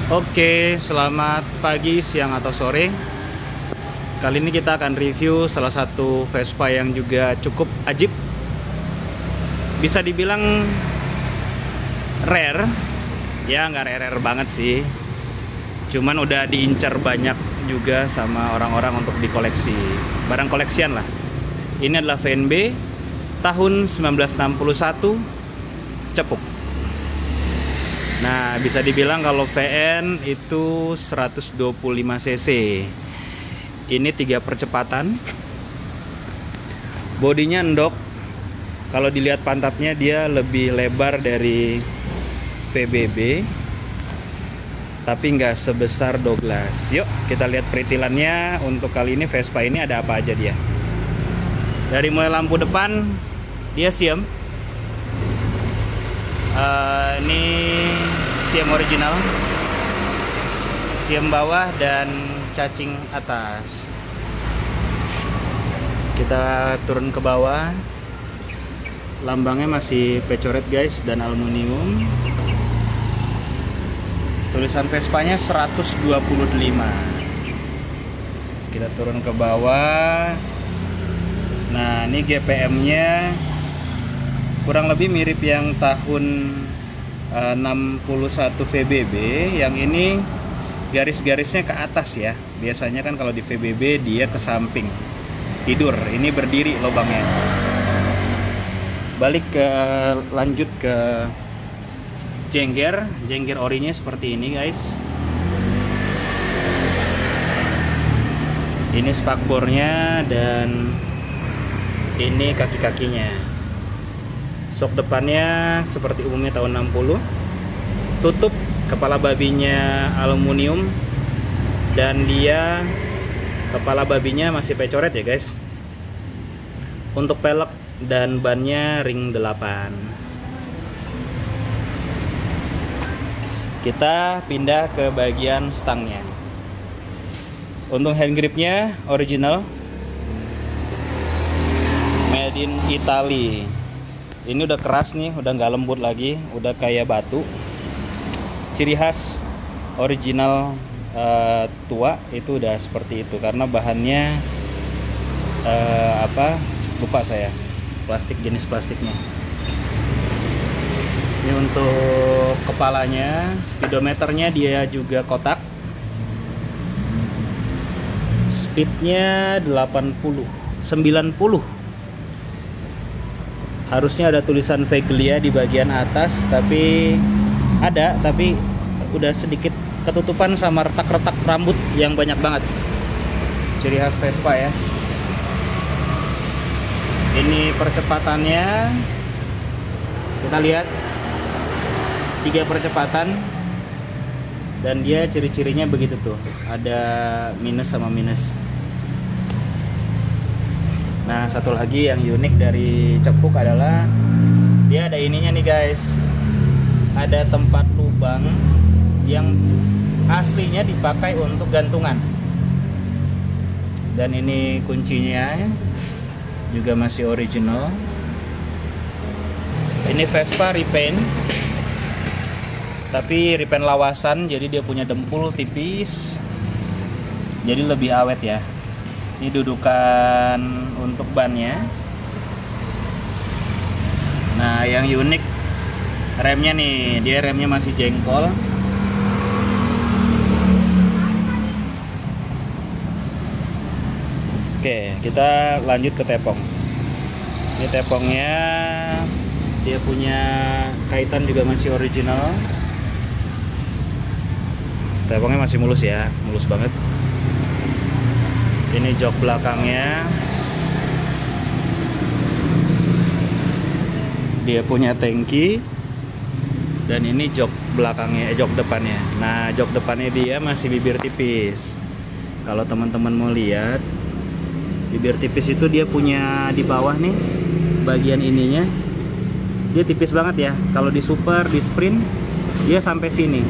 Oke, selamat pagi, siang, atau sore. Kali ini kita akan review salah satu Vespa yang juga cukup ajib. Bisa dibilang rare. Ya, nggak rare banget sih. Cuman udah diincar banyak juga sama orang-orang untuk dikoleksi. Barang koleksian lah. Ini adalah VNB tahun 1961 Cepuk. Nah, bisa dibilang kalau VN itu 125 cc. Ini 3 percepatan. Bodinya endok. Kalau dilihat pantatnya dia lebih lebar dari VBB, tapi nggak sebesar Douglas. Yuk kita lihat peritilannya. Untuk kali ini Vespa ini ada apa aja dia. Dari mulai lampu depan dia siem. Ini siem original, siem bawah dan cacing atas. Kita turun ke bawah. Lambangnya masih pecoret guys dan aluminium. Tulisan Vespanya 125. Kita turun ke bawah. Nah, ini GPM-nya kurang lebih mirip yang tahun 61 VBB. Yang ini garis-garisnya ke atas ya. Biasanya kan kalau di VBB dia ke samping tidur, ini berdiri lubangnya. Lanjut ke jengger orinya seperti ini guys. Ini spakbornya dan ini kaki-kakinya. Sok depannya seperti umumnya tahun 60. Tutup kepala babinya aluminium. Dan dia kepala babinya masih pecoret ya guys. Untuk pelek dan bannya ring 8. Kita pindah ke bagian stangnya. Untuk hand gripnya original, made in Italy. Ini udah keras nih, udah nggak lembut lagi, udah kayak batu. Ciri khas original tua itu udah seperti itu karena bahannya lupa saya, jenis plastiknya. Ini untuk kepalanya, speedometernya dia juga kotak. Speednya 90. Harusnya ada tulisan Veglia di bagian atas, tapi udah sedikit ketutupan sama retak-retak rambut yang banyak banget. Ciri khas Vespa ya. Ini percepatannya, kita lihat 3 percepatan, dan dia ciri-cirinya begitu tuh, ada minus sama minus. Nah, satu lagi yang unik dari Cepuk adalah dia ada ininya nih guys. Ada tempat lubang yang aslinya dipakai untuk gantungan. Dan ini kuncinya juga masih original. Ini Vespa repaint. Tapi repaint lawasan, jadi dia punya dempul tipis. Jadi lebih awet ya. Ini dudukan untuk bannya. Nah, yang unik remnya nih, dia remnya masih jengkol. Oke, kita lanjut ke tepong. Ini tepongnya, dia punya kaitan juga masih original. Tepongnya masih mulus ya, mulus banget. Ini jok belakangnya, dia punya tangki, dan ini jok belakangnya, jok depannya. Nah, jok depannya dia masih bibir tipis. Kalau teman-teman mau lihat, bibir tipis itu dia punya di bawah nih, bagian ininya, dia tipis banget ya. Kalau di super, di sprint, dia sampai sini.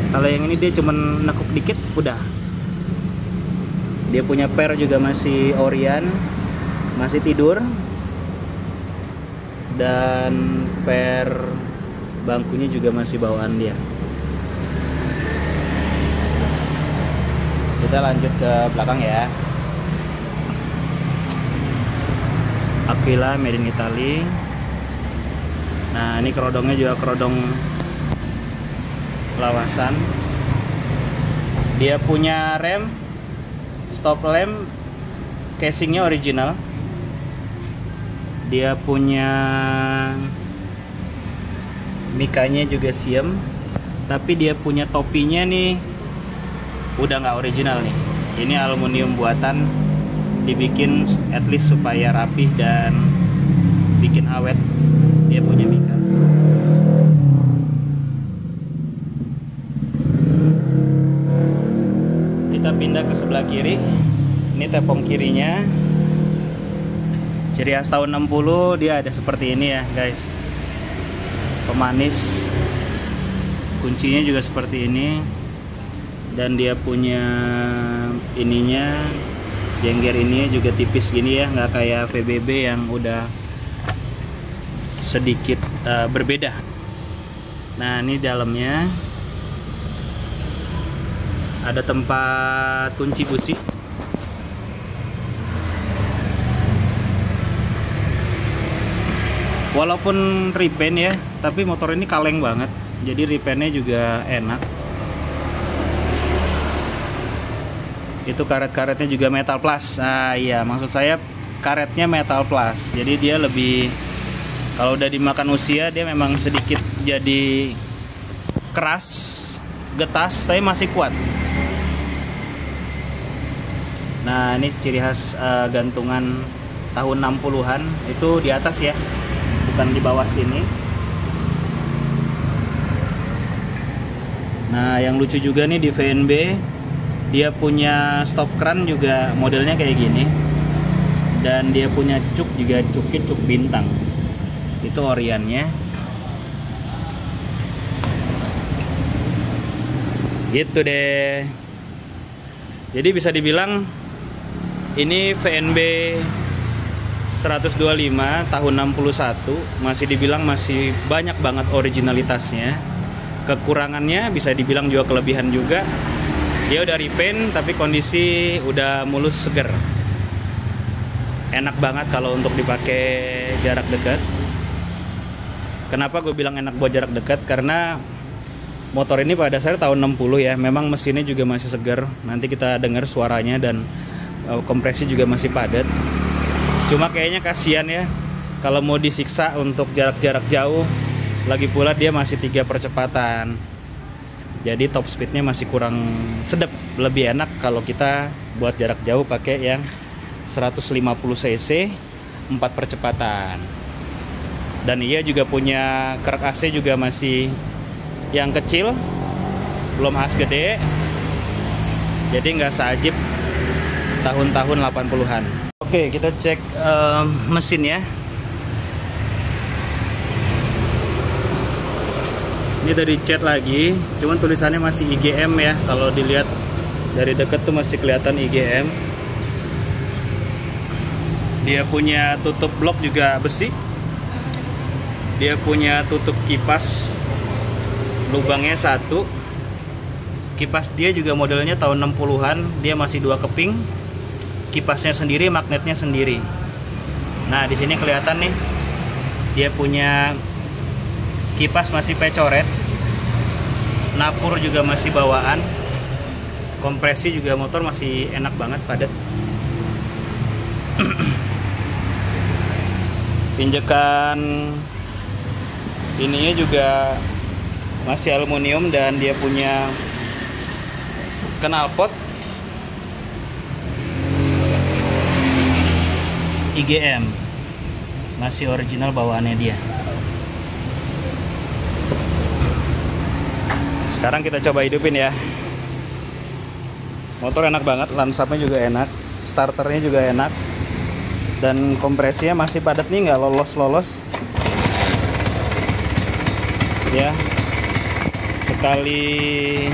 Kalau yang ini dia cuman nekuk dikit, udah. Dia punya per juga masih Orion, masih tidur, dan per bangkunya juga masih bawaan dia. kita lanjut ke belakang ya. Aquila made in Italy. Nah, ini kerodongnya juga kerodong lawasan. Dia punya rem, stop lamp, casingnya original. Dia punya mikanya juga siem, tapi dia punya topinya nih udah nggak original nih. Ini aluminium buatan, dibikin at least supaya rapih dan bikin awet. Dia punya mika. Kita pindah ke sebelah kiri. Ini tepung kirinya. Ciri khas tahun 60 dia ada seperti ini ya guys. Pemanis. Kuncinya juga seperti ini. Dan dia punya ininya, jengger ini juga tipis gini ya, nggak kayak VBB yang udah sedikit berbeda. Nah, ini dalamnya ada tempat kunci busi. Walaupun repaint ya, tapi motor ini kaleng banget, jadi repaintnya juga enak. Itu karet-karetnya juga metal plus. Nah iya, maksud saya karetnya metal plus, jadi dia lebih, kalau udah dimakan usia dia memang sedikit jadi keras, getas, tapi masih kuat. Nah, ini ciri khas gantungan tahun 60-an, itu di atas ya, bukan di bawah sini. Nah, yang lucu juga nih di VNB, dia punya stop kran juga modelnya kayak gini, dan dia punya cuk juga cuk bintang. Itu oriannya. Gitu deh. Jadi bisa dibilang ini VNB 125 tahun 61, masih dibilang masih banyak banget originalitasnya. Kekurangannya bisa dibilang juga kelebihan juga. Dia udah repaint tapi kondisi udah mulus, seger. Enak banget kalau untuk dipakai jarak dekat. Kenapa gue bilang enak buat jarak dekat? Karena motor ini pada dasarnya tahun 60 ya. Memang mesinnya juga masih seger. Nanti kita dengar suaranya, dan kompresi juga masih padat. Cuma kayaknya kasihan ya kalau mau disiksa untuk jarak-jarak jauh. Lagi pula dia masih 3 percepatan. Jadi top speednya masih kurang sedap. Lebih enak kalau kita buat jarak jauh pakai yang 150 cc 4 percepatan. Dan ia juga punya kerak AC juga masih yang kecil, belum khas gede. Jadi nggak seajib tahun-tahun 80-an. Oke, kita cek mesin ya. Ini dari cat lagi, cuman tulisannya masih IGM ya. Kalau dilihat dari dekat tuh masih kelihatan IGM. Dia punya tutup blok juga besi. Dia punya tutup kipas, lubangnya 1. Kipas dia juga modelnya tahun 60-an, dia masih 2 keping. Kipasnya sendiri, magnetnya sendiri. Nah, di sini kelihatan nih, dia punya kipas masih pecoret, napur juga masih bawaan, kompresi juga motor masih enak banget, padat. Pinjakan ininya juga masih aluminium, dan dia punya knalpot IGM, masih original bawaannya dia. Sekarang kita coba hidupin ya. Motor enak banget, lansapnya juga enak, starternya juga enak, dan kompresinya masih padat nih, nggak lolos-lolos ya. Sekali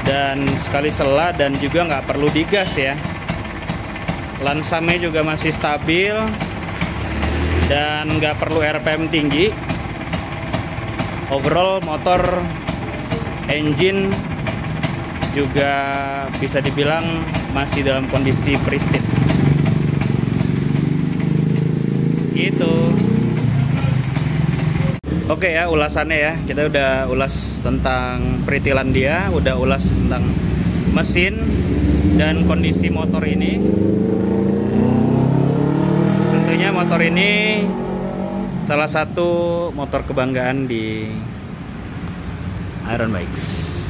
dan sekali sela, dan juga nggak perlu digas ya. Lansamnya juga masih stabil dan nggak perlu RPM tinggi. Overall motor Engine juga bisa dibilang masih dalam kondisi pristine. Gitu. Oke ya, ulasannya ya. Kita udah ulas tentang peritilan dia, udah ulas tentang mesin dan kondisi motor ini. Tentunya motor ini salah satu motor kebanggaan di Iron Bikes.